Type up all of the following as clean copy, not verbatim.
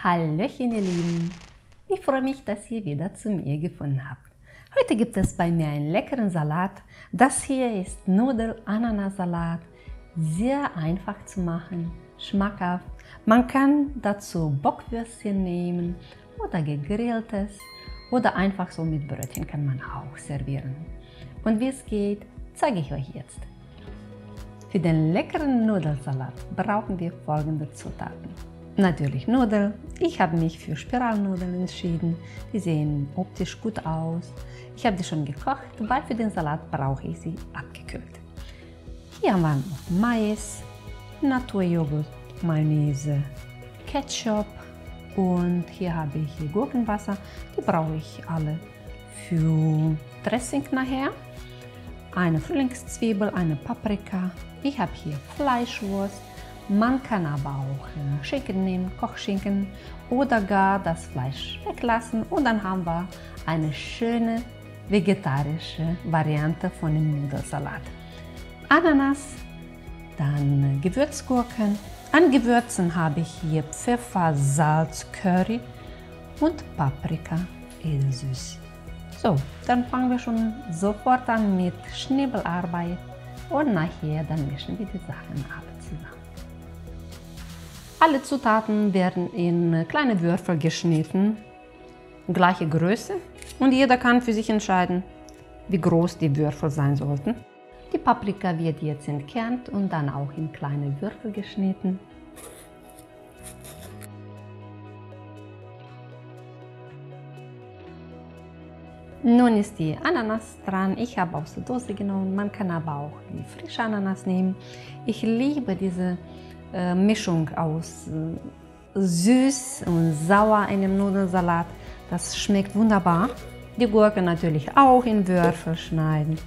Hallöchen ihr Lieben, ich freue mich, dass ihr wieder zu mir gefunden habt. Heute gibt es bei mir einen leckeren Salat. Das hier ist Nudel-Ananas-Salat, sehr einfach zu machen, schmackhaft. Man kann dazu Bockwürstchen nehmen oder gegrilltes oder einfach so mit Brötchen kann man auch servieren. Und wie es geht, zeige ich euch jetzt. Für den leckeren Nudelsalat brauchen wir folgende Zutaten. Natürlich Nudeln. Ich habe mich für Spiralnudeln entschieden. Die sehen optisch gut aus. Ich habe die schon gekocht, weil für den Salat brauche ich sie abgekühlt. Hier haben wir noch Mais, Naturjoghurt, Mayonnaise, Ketchup und hier habe ich Gurkenwasser. Die brauche ich alle für Dressing nachher. Eine Frühlingszwiebel, eine Paprika. Ich habe hier Fleischwurst. Man kann aber auch Schinken nehmen, Kochschinken oder gar das Fleisch weglassen und dann haben wir eine schöne vegetarische Variante von dem Nudelsalat. Ananas, dann Gewürzgurken. An Gewürzen habe ich hier Pfeffer, Salz, Curry und Paprika, edelsüß. So, dann fangen wir schon sofort an mit Schnibbelarbeit und nachher dann mischen wir die Sachen alle zusammen. Alle Zutaten werden in kleine Würfel geschnitten, gleiche Größe und jeder kann für sich entscheiden, wie groß die Würfel sein sollten. Die Paprika wird jetzt entkernt und dann auch in kleine Würfel geschnitten. Nun ist die Ananas dran. Ich habe aus der Dose genommen, man kann aber auch die frische Ananas nehmen. Ich liebe diese Mischung aus süß und sauer in dem Nudelsalat. Das schmeckt wunderbar. Die Gurke natürlich auch in Würfel schneiden.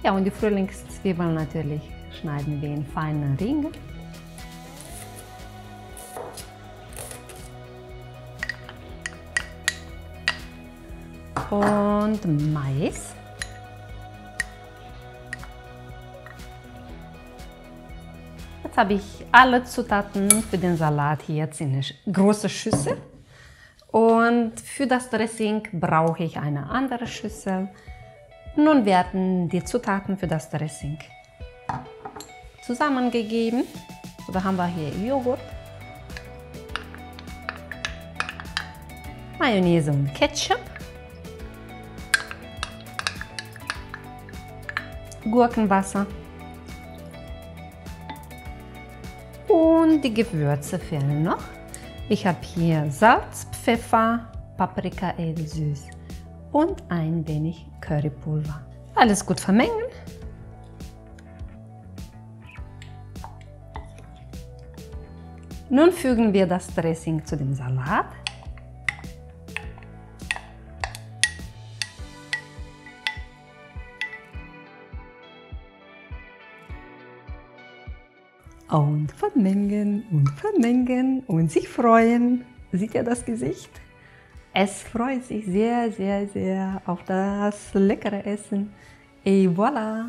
Ja, und die Frühlingszwiebeln natürlich schneiden wir in feine Ringe. Und Mais. Jetzt habe ich alle Zutaten für den Salat hier jetzt in eine große Schüssel. Und für das Dressing brauche ich eine andere Schüssel. Nun werden die Zutaten für das Dressing zusammengegeben. Da haben wir hier Joghurt, Mayonnaise und Ketchup, Gurkenwasser und die Gewürze fehlen noch. Ich habe hier Salz, Pfeffer, Paprika edelsüß und ein wenig Currypulver. Alles gut vermengen. Nun fügen wir das Dressing zu dem Salat. Und vermengen und sich freuen. Seht ihr das Gesicht? Es freut sich sehr, sehr, sehr auf das leckere Essen. Et voilà!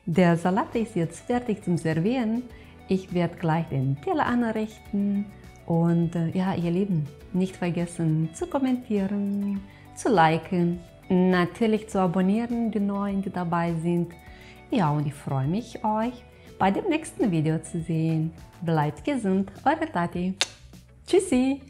Der Salat ist jetzt fertig zum Servieren. Ich werde gleich den Teller anrichten. Und ja, ihr Lieben, nicht vergessen zu kommentieren, zu liken, natürlich zu abonnieren, die Neuen, die dabei sind. Ja, und ich freue mich, euch bei dem nächsten Video zu sehen. Bleibt gesund, eure Tati. Tschüssi!